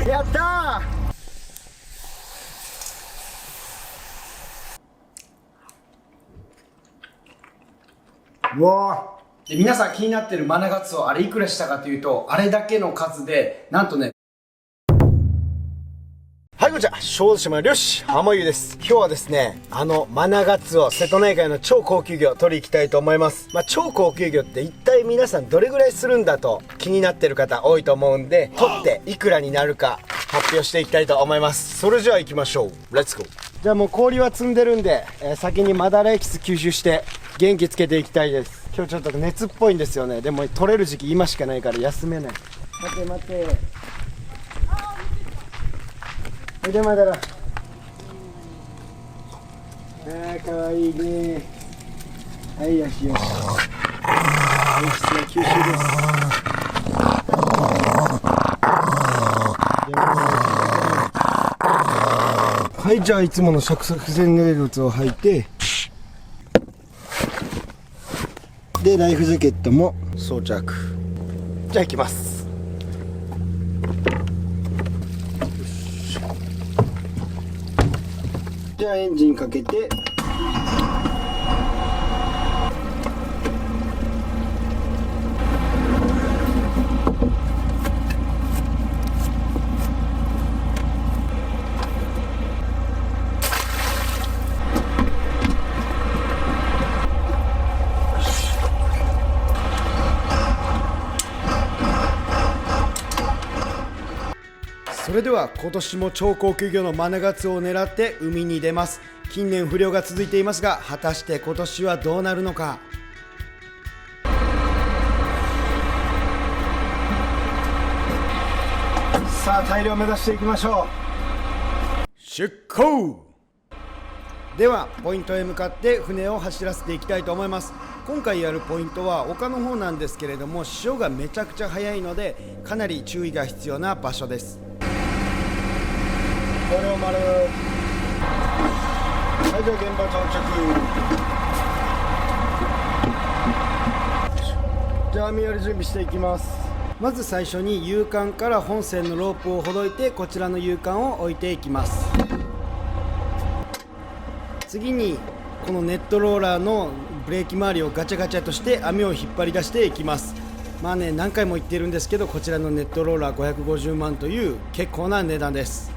やったー。うわー。で、皆さん気になってるマナガツオ、あれいくらしたかというと、あれだけの数でなんとね、はい、こんにちは。小豆島漁師浜湯です。今日はですね、マナガツオ、瀬戸内海の超高級魚取り行きたいと思います。超高級魚って一体皆さんどれぐらいするんだと気になってる方多いと思うんで、取っていくらになるか発表していきたいと思います。それじゃあ行きましょう。レッツゴー。じゃあもう氷は積んでるんで、先にマダラエキス吸収して元気つけていきたいです。今日ちょっと熱っぽいんですよね。でも取れる時期今しかないから休めない。待て待て。腕まだら。かわいいね。はい、よしよし。エキスの吸収です。はい、じゃあいつもの食洗冷物を履いて、でライフジャケットも装着。じゃあ行きます。じゃあエンジンかけて、それでは今年も超高級魚のマナガツオを狙って海に出ます。近年不漁が続いていますが、果たして今年はどうなるのか。さあ大漁を目指していきましょう。出港。ではポイントへ向かって船を走らせていきたいと思います。今回やるポイントは丘の方なんですけれども、潮がめちゃくちゃ速いのでかなり注意が必要な場所です。これを丸。はい、じゃあ現場到着。じゃあ網やる準備していきます。まず最初に勇敢から本線のロープをほどいて、こちらの勇敢を置いていきます。次にこのネットローラーのブレーキ周りをガチャガチャとして網を引っ張り出していきます。何回も言ってるんですけど、こちらのネットローラー550万という結構な値段です。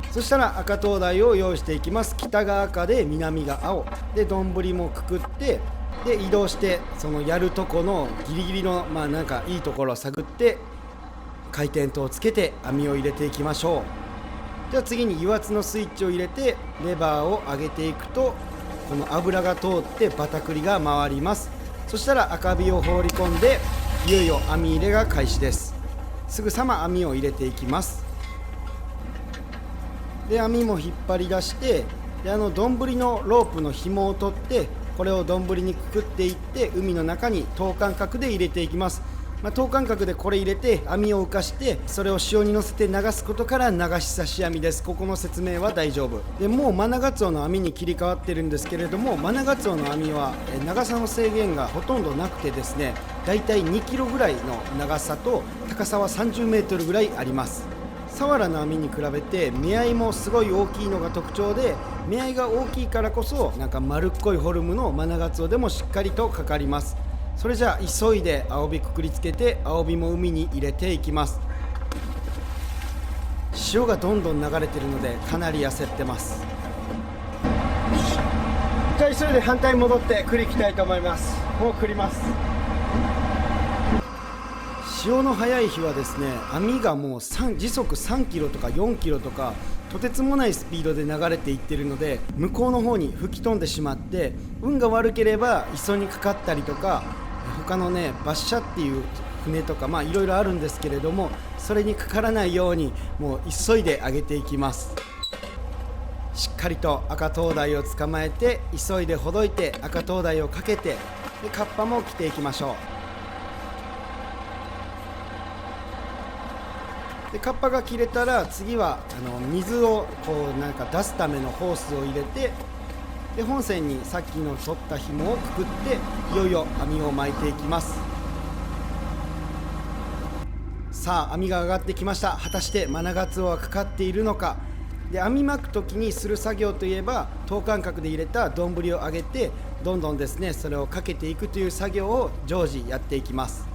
そしたら赤灯台を用意していきます。北が赤で南が青で、丼もくくって、で移動して、そのやるとこのギリギリのなんかいいところを探って回転灯をつけて網を入れていきましょう。じゃあ次に油圧のスイッチを入れてレバーを上げていくと、この油が通ってバタクリが回ります。そしたら赤火を放り込んで、いよいよ網入れが開始です。すぐさま網を入れていきます。で網も引っ張り出して、で丼のロープの紐を取って、これを丼にくくっていって海の中に等間隔で入れていきます。等間隔でこれ入れて網を浮かして、それを潮に乗せて流すことから流し差し網です。ここの説明は大丈夫で、もうマナガツオの網に切り替わってるんですけれども、マナガツオの網は長さの制限がほとんどなくてですね、だいたい2キロぐらいの長さと高さは30メートルぐらいあります。サワラの網に比べて目合いもすごい大きいのが特徴で、目合いが大きいからこそなんか丸っこいフォルムのマナガツオでもしっかりとかかります。それじゃあ急いで青火くくりつけて、青火も海に入れていきます。潮がどんどん流れてるのでかなり焦ってます。じゃあ急いで反対に戻ってくり行きたいと思います。もうくります。潮の速い日はですね、網がもう時速3キロとか4キロとかとてつもないスピードで流れていってるので、向こうの方に吹き飛んでしまって、運が悪ければ磯にかかったりとか、他のねバッシャっていう船とかいろいろあるんですけれども、それにかからないようにもう急いで上げていきます。しっかりと赤灯台を捕まえて、急いでほどいて赤灯台をかけて、でカッパも着ていきましょう。でカッパが切れたら、次は水をなんか出すためのホースを入れて、で本線にさっきの取った紐をくくって、いよいよ網を巻いていきます。さあ網が上がってきました。果たしてマナガツオはかかっているのか。で網巻く時にする作業といえば、等間隔で入れた丼を上げてどんどんですねそれをかけていくという作業を常時やっていきます。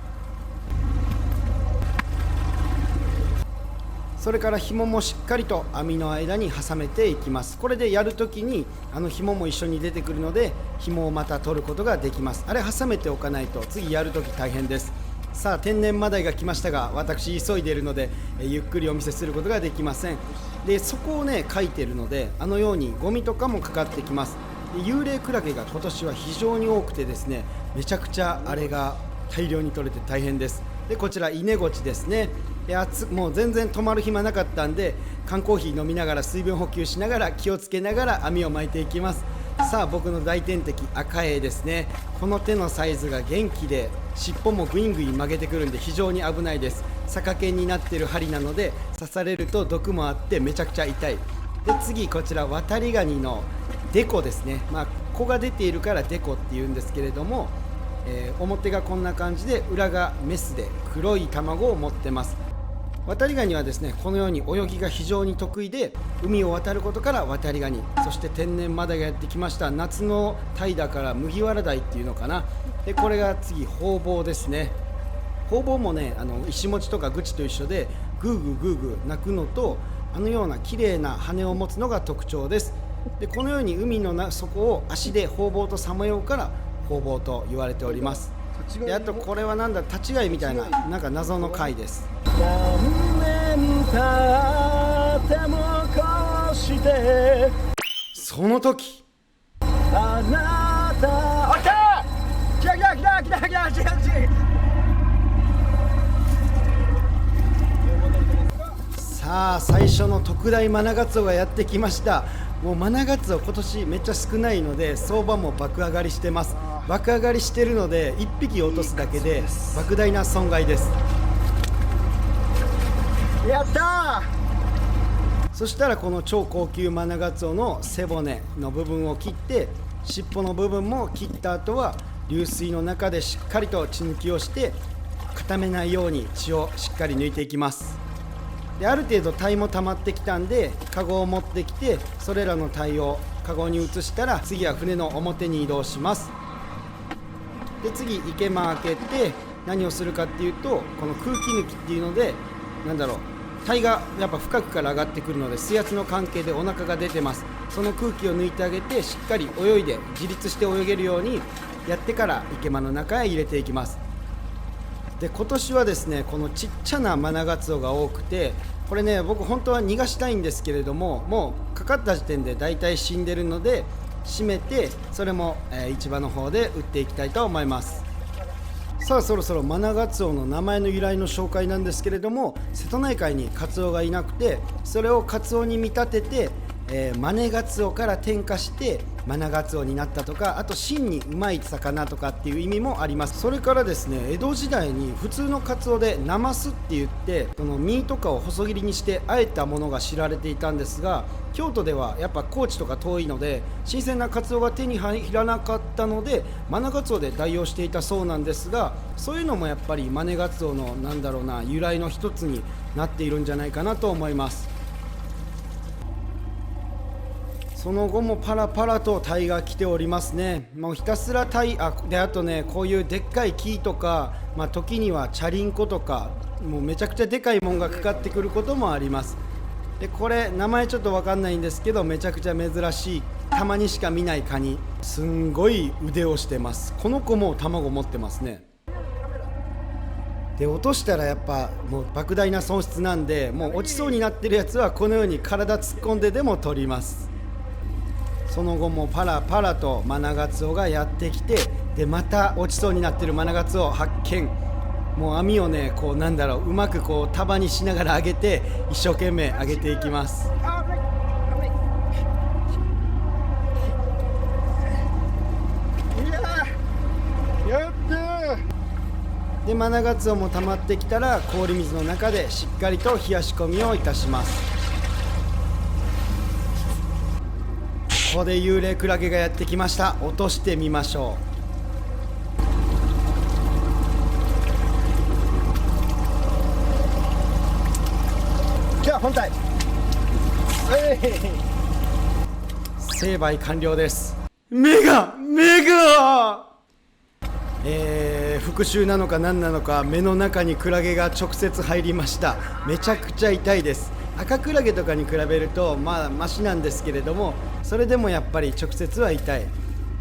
それから紐もしっかりと網の間に挟めていきます。これでやるときに紐も一緒に出てくるので、紐をまた取ることができます。あれ挟めておかないと次やるとき大変です。さあ天然マダイが来ましたが、私急いでいるのでゆっくりお見せすることができません。でそこをね書いているので、ようにゴミとかもかかってきます。で幽霊クラゲが今年は非常に多くてですね、めちゃくちゃあれが大量に取れて大変です。でこちらイネゴチですね。でもう全然止まる暇なかったんで、缶コーヒー飲みながら水分補給しながら気をつけながら網を巻いていきます。さあ僕の大天敵アカエイですね。この手のサイズが元気で尻尾もグイングイン曲げてくるんで非常に危ないです。逆剣になっている針なので刺されると毒もあってめちゃくちゃ痛い。で次こちらワタリガニのデコですね。子が出ているからデコっていうんですけれども、表がこんな感じで裏がメスで黒い卵を持ってます。ワタリガニはですねこのように泳ぎが非常に得意で、海を渡ることからワタリガニ、そして天然マダイがやってきました。夏のタイだから麦わら鯛っていうのかな。でこれが次ホウボウですね。ホウボウもね石持ちとかグチと一緒でグーグーグーグー鳴くのと、ような綺麗な羽を持つのが特徴です。でこのように海の底を足でホウボウとさまようからホウボウと言われております。であとこれはなんだ、立ち貝みたいななんか謎の貝です。何年経ってもこうしてその時あなた来た来たさあ最初の特大マナガツオがやってきました。もうマナガツオ今年めっちゃ少ないので相場も爆上がりしてます。爆上がりしてるので1匹落とすだけで莫大な損害です。やったー。そしたらこの超高級マナガツオの背骨の部分を切って、尻尾の部分も切った後は流水の中でしっかりと血抜きをして固めないように血をしっかり抜いていきます。である程度鯛も溜まってきたんでカゴを持ってきて、それらの鯛をカゴに移したら次は船の表に移動します。で次池間開けて何をするかっていうと、この空気抜きっていうので鯛がやっぱ深くから上がってくるので水圧の関係でお腹が出てます。その空気を抜いてあげてしっかり泳いで自立して泳げるようにやってから池間の中へ入れていきます。で今年はですねこのちっちゃなマナガツオが多くて、これね僕本当は逃がしたいんですけれども、もうかかった時点でだいたい死んでるので締めて、それも、市場の方で売っていきたいと思います。さあそろそろマナガツオの名前の由来の紹介なんですけれども、瀬戸内海にカツオがいなくて、それをカツオに見立てて、マネガツオから転化してマナガツオになったとか、あと真にうまい魚とかっていう意味もあります。それからですね江戸時代に普通のカツオでナマスって言って、この身とかを細切りにしてあえたものが知られていたんですが、京都ではやっぱ高知とか遠いので新鮮なカツオが手に入らなかったのでマナガツオで代用していたそうなんですが、そういうのもやっぱりマネガツオの由来の一つになっているんじゃないかなと思います。その後もパラパラと鯛が来ておりますね。もうひたすら鯛で、あとねこういうでっかい木とか、時にはチャリンコとか、もうめちゃくちゃでかいもんがかかってくることもあります。でこれ名前ちょっと分かんないんですけど、めちゃくちゃ珍しいたまにしか見ないカニ、すんごい腕をしてます。この子も卵持ってますね。で落としたらやっぱもう莫大な損失なんで、もう落ちそうになってるやつはこのように体突っ込んででも取ります。その後もパラパラとマナガツオがやってきて、でまた落ちそうになってるマナガツオを発見。もう網をねうまく束にしながら上げて一生懸命上げていきます。でマナガツオも溜まってきたら氷水の中でしっかりと冷やし込みをいたします。ここで幽霊クラゲがやってきました。落としてみましょう。本体。成敗完了です。メガ復讐なのか何なのか、目の中にクラゲが直接入りました。めちゃくちゃ痛いです。赤クラゲとかに比べるとまあマシなんですけれども、それでもやっぱり直接は痛い。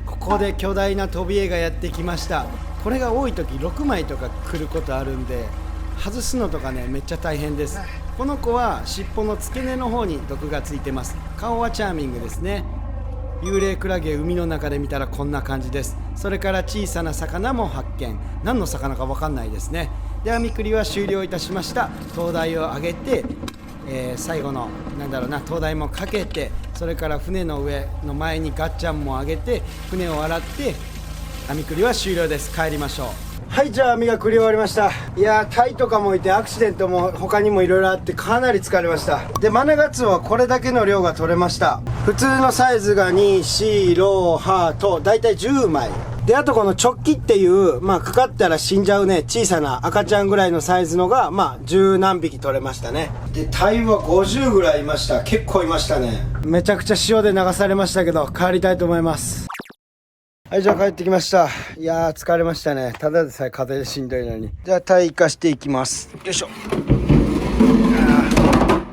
ここで巨大なトビエがやってきました。これが多い時6枚とか来ることあるんで、外すのとかねめっちゃ大変です。この子は尻尾の付け根の方に毒がついてます。顔はチャーミングですね。幽霊クラゲ、海の中で見たらこんな感じです。それから小さな魚も発見。何の魚か分かんないですね。で、網繰りは終了いたしました。灯台を上げて、最後の灯台もかけて、それから船の上の前にガッチャンも上げて、船を洗って網繰りは終了です。帰りましょう。はい、じゃあ網が繰り終わりました。いやー、タイとかもいてアクシデントも他にもいろいろあってかなり疲れました。で、マナガツオはこれだけの量が取れました。普通のサイズが2、4、6、8とだいたい10枚で、あとこのチョッキっていうかかったら死んじゃうね小さな赤ちゃんぐらいのサイズのが10何匹取れましたね。で、タイは50ぐらいいました。結構いましたね。めちゃくちゃ潮で流されましたけど帰りたいと思います。はい、じゃあ帰ってきました。いやー疲れましたね。ただでさえ風でしんどいのに。じゃあタイ生かしていきます。よいしょ。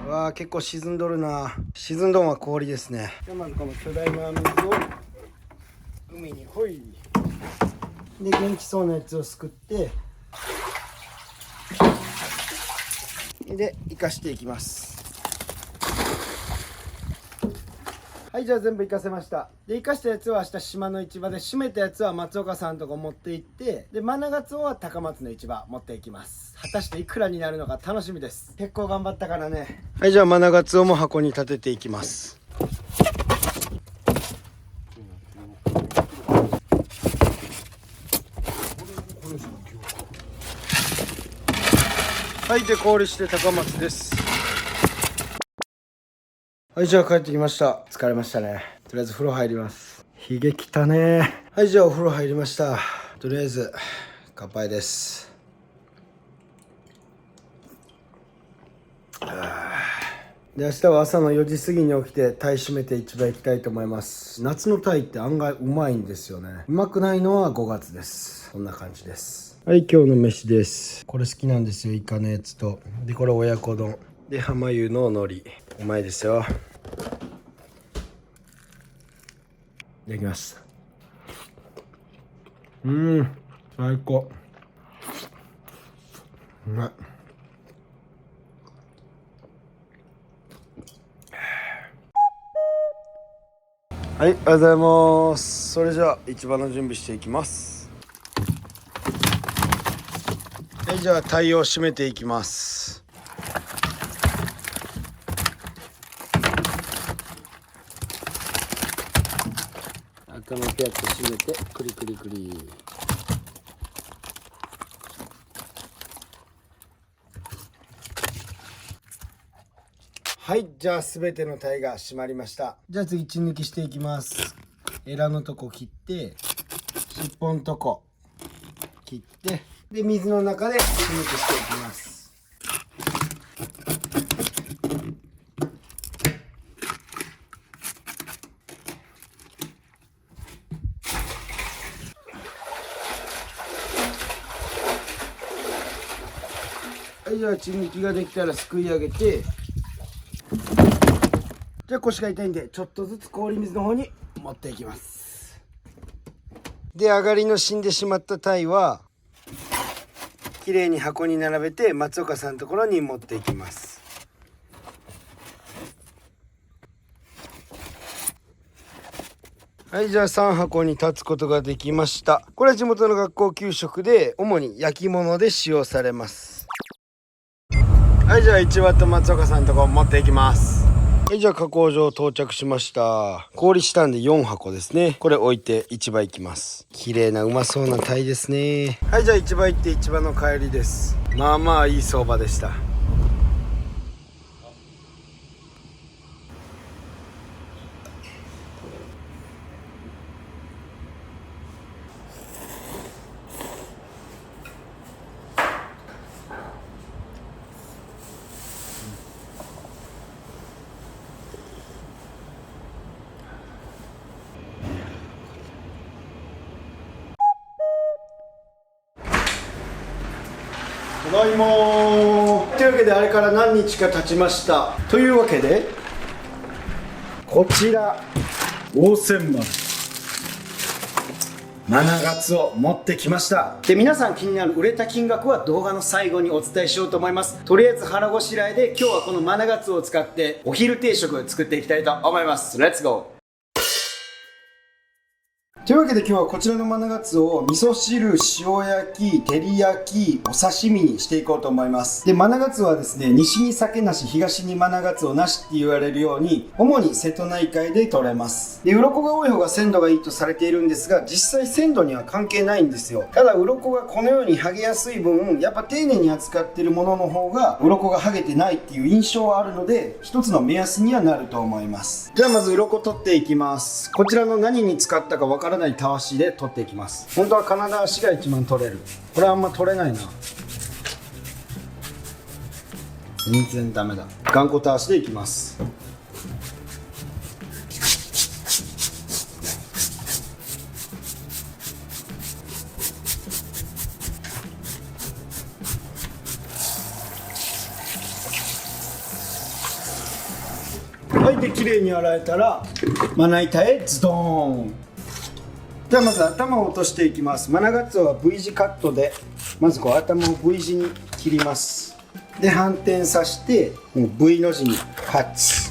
うわー、結構沈んどるな。沈んどんは氷ですね。じゃあまずこの巨大な水を海にほいで、元気そうなやつをすくってで生かしていきます。はい、じゃあ全部生かせました。で、生かしたやつは明日島の市場で、締めたやつは松岡さんとこ持って行って、で、マナガツオは高松の市場持っていきます。果たしていくらになるのか楽しみです。結構頑張ったからね。はい、じゃあマナガツオも箱に立てていきます。はい、で氷して高松です。はい、じゃあ帰ってきました。疲れましたね。とりあえず風呂入ります。ひげきたね。はい、じゃあお風呂入りました。とりあえず乾杯です。で、明日は朝の4時過ぎに起きてタイ締めて市場行きたいと思います。夏のタイって案外うまいんですよね。うまくないのは5月です。こんな感じです。はい、今日の飯です。これ好きなんですよ、イカのやつと。で、これ親子丼で、浜湯の海苔、うまいですよ。いただきます。最高。うまい。はい、ありがとうございます。それじゃあ市場の準備していきます。はい、じゃあタイを締めていきます。頭ペアッと締めてクリクリクリ。はい、じゃあ全てのタイが締まりました。じゃあ次血抜きしていきます。エラのとこ切って、尻尾のとこ切って、で水の中で血抜きしていきます。はい、じゃあ血抜きができたらすくい上げて、じゃあ腰が痛いんでちょっとずつ氷水の方に持っていきます。で、上がりの死んでしまったタイはきれいに箱に並べて松岡さんのところに持っていきます。はい、じゃあ3箱に立つことができました。これは地元の学校給食で主に焼き物で使用されます。はい、じゃあ1ワット松岡さんのところ持っていきます。はい、じゃあ加工場到着しました。氷したんで4箱ですね。これ置いて市場行きます。綺麗なうまそうなタイですね。はい、じゃあ市場行って市場の帰りです。まあまあいい相場でした。ただいまー。というわけであれから何日か経ちました。というわけでこちら大千丸マナガツオ持ってきました。で、皆さん気になる売れた金額は動画の最後にお伝えしようと思います。とりあえず腹ごしらえで今日はこのマナガツオを使ってお昼定食を作っていきたいと思います。レッツゴー。というわけで今日はこちらのマナガツオを味噌汁、塩焼き、照り焼き、お刺身にしていこうと思います。で、マナガツオはですね、西に酒なし、東にマナガツオなしって言われるように、主に瀬戸内海で取れます。で、鱗が多い方が鮮度がいいとされているんですが、実際鮮度には関係ないんですよ。ただ、鱗がこのように剥げやすい分、やっぱ丁寧に扱っているものの方が、鱗が剥げてないっていう印象はあるので、一つの目安にはなると思います。じゃあまず鱗取っていきます。こちらの何に使ったかわからないたわしで取っていきます。本当はカナダ足が一番取れる。これはあんま取れないな。全然ダメだ。頑固たわしでいきます。はい、で綺麗に洗えたらまな板へズドーン。じゃあまず頭を落としていきます。マナガツオは V 字カットでまずこう頭を V 字に切ります。で反転させてもう V の字にカッチ。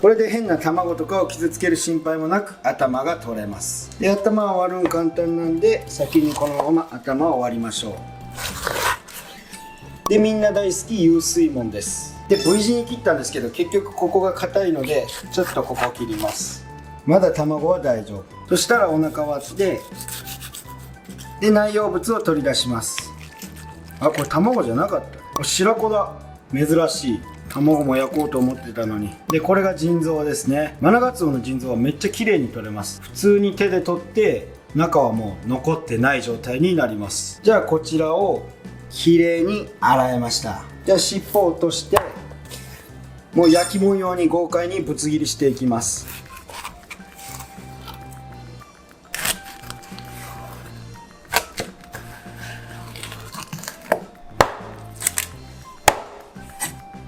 これで変な卵とかを傷つける心配もなく頭が取れます。で頭を割るの簡単なんで先にこのまま頭を割りましょう。でみんな大好き湧水門です。で V 字に切ったんですけど結局ここが硬いのでちょっとここを切ります。まだ卵は大丈夫。そしたらお腹割ってで内容物を取り出します。あ、これ卵じゃなかった。これ白子だ。珍しい。卵も焼こうと思ってたのに。でこれが腎臓ですね。マナガツオの腎臓はめっちゃ綺麗に取れます。普通に手で取って中はもう残ってない状態になります。じゃあこちらを綺麗に洗いました。じゃあ尻尾を落としてもう焼き物用に豪快にぶつ切りしていきます。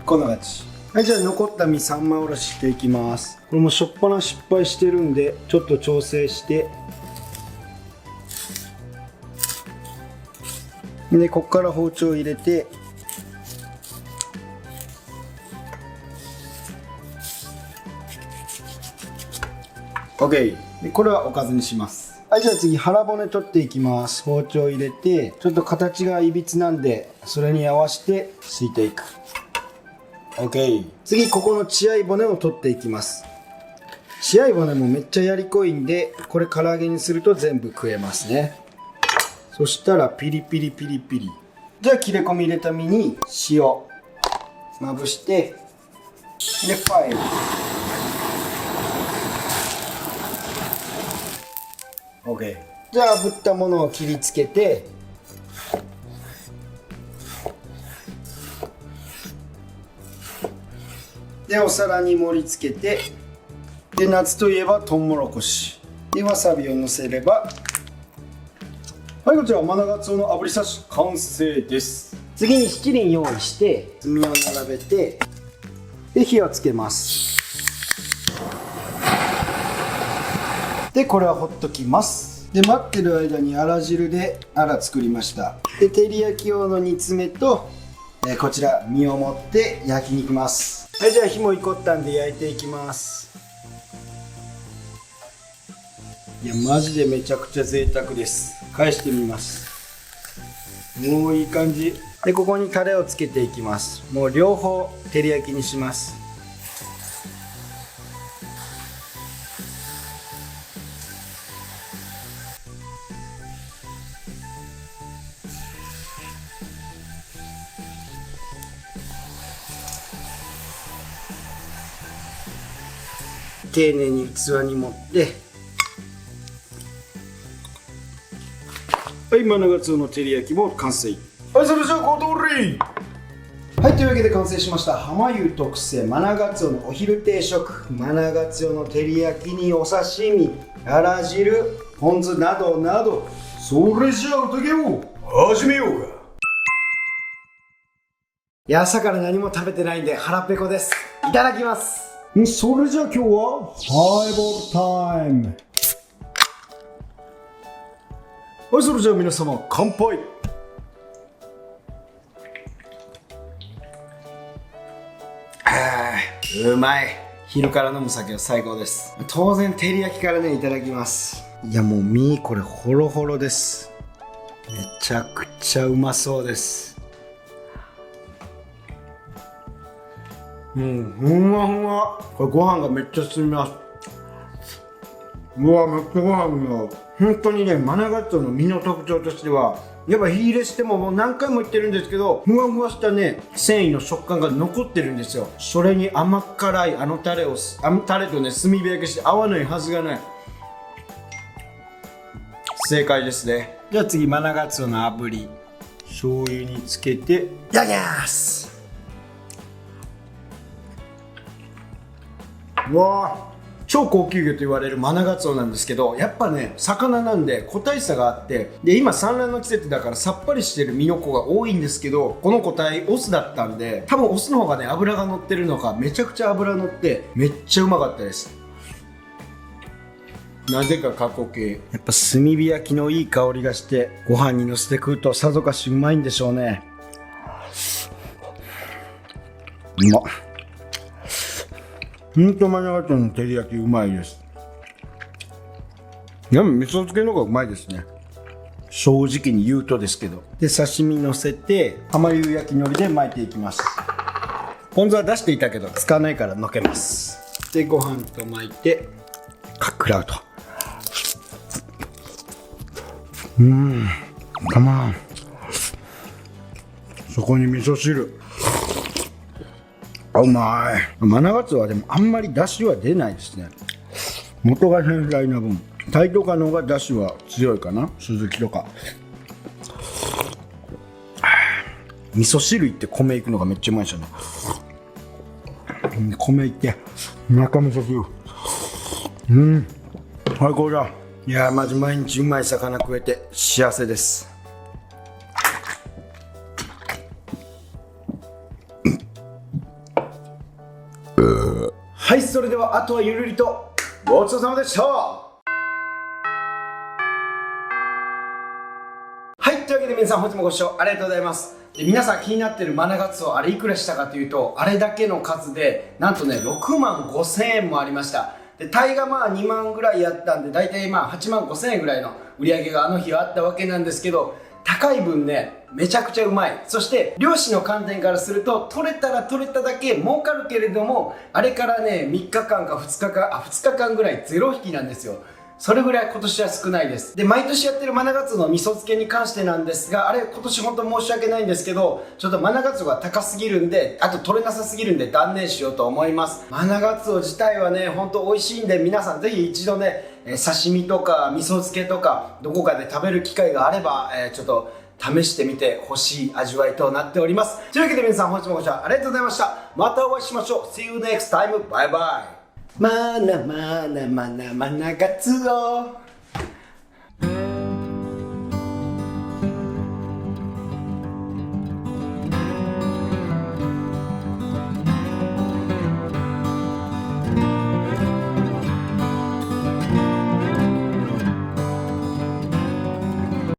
こんな感じ。はい、じゃあ残った身3枚おろししていきます。これもしょっぱな失敗してるんでちょっと調整してでここから包丁を入れてOK。でこれはおかずにします。はい、じゃあ次腹骨取っていきます。包丁を入れてちょっと形がいびつなんでそれに合わせてすいていく。OK。次ここの血合い骨を取っていきます。血合い骨もめっちゃやりこいんでこれ唐揚げにすると全部食えますね。そしたらピリピリピリピリ。じゃあ切れ込み入れた身に塩まぶしてでファイル。OK。じゃあ炙ったものを切りつけてでお皿に盛り付けてで夏といえばトウモロコシでわさびをのせればはい、こちらマナガツオの炙り刺し完成です。次に七輪用意して炭を並べてで火をつけます。でこれはほっときます。で待ってる間にあら汁であら作りました。で照り焼き用の煮詰めとこちら身を持って焼きに行きます。はい、じゃあ火もいこったんで焼いていきます。いやマジでめちゃくちゃ贅沢です。返してみます。もういい感じでここにタレをつけていきます。もう両方照り焼きにします。丁寧に器に盛ってはい、マナガツオの照り焼きも完成。はい、それじゃあご通り。はい、というわけで完成しました浜湯特製マナガツオのお昼定食。マナガツオの照り焼きにお刺身、あら汁、ポン酢などなど。それじゃあ宴を始めようか。いや、朝から何も食べてないんで腹ペコです。いただきます。それじゃあ今日はハイボールタイム。はい、それじゃあ皆様乾杯。うまい。昼から飲む酒は最高です。当然照り焼きからね、いただきます。いや、もう身これホロホロです。めちゃくちゃうまそうです。ふんわふわ。これご飯がめっちゃ進みます。うわ、めっちゃご飯が。本当にね、マナガツオの身の特徴としては、やっぱ火入れしてももう何回も言ってるんですけど、ふわふわしたね、繊維の食感が残ってるんですよ。それに甘辛いあのタレとね、炭火焼きして合わないはずがない。正解ですね。じゃあ次、マナガツオの炙り。醤油につけて、いただきます。うわー、超高級魚と言われるマナガツオなんですけど、やっぱね、魚なんで個体差があって、で今産卵の季節だからさっぱりしてる身の子が多いんですけど、この個体オスだったんで、多分オスの方がね、脂が乗ってるのか、めちゃくちゃ脂乗ってめっちゃうまかったです。なぜか過去形。やっぱ炭火焼きのいい香りがして、ご飯にのせて食うとさぞかしうまいんでしょうね。うまっ。ほんとマナガツオの照り焼きうまいです。でも味噌漬けの方がうまいですね。正直に言うとですけど。で、刺身のせて浜湯焼き海苔で巻いていきます。ポン酢は出していたけど使わないからのけます。で、ご飯と巻いてかっくらうと。たまん。そこに味噌汁。うまい。マナガツオはでもあんまり出汁は出ないですね。元が繊細な分、タイとかの方が出汁は強いかな。スズキとか。味噌汁いって米いくのがめっちゃうまいですよね。米いって中味噌汁。最高だ。いやー、マジ毎日うまい魚食えて幸せです。はい、それではあとはゆるりとごちそうさまでした。はい、というわけで皆さん本日もご視聴ありがとうございます。で、皆さん気になってるマナガツオ、あれいくらしたかというと、あれだけの数でなんとね6万5千円もありました。で、タイがまあ2万ぐらいやったんで、だいたいまあ8万5千円ぐらいの売り上げがあの日はあったわけなんですけど、高い分ね、めちゃくちゃうまい。そして漁師の観点からすると、取れたら取れただけ儲かるけれども、あれからね3日間か2日間ぐらいゼロ引きなんですよ。それぐらい今年は少ないです。で、毎年やってるマナガツオの味噌漬けに関してなんですが、あれ今年本当申し訳ないんですけど、ちょっとマナガツオが高すぎるんで、あと取れなさすぎるんで断念しようと思います。マナガツオ自体はね、本当美味しいんで、皆さんぜひ一度ね、刺身とか味噌漬けとかどこかで食べる機会があれば、ちょっと試してみてほしい味わいとなっております。というわけで皆さん本日もご視聴ありがとうございました。またお会いしましょう。See you next time. バイバイ。マナガツオ。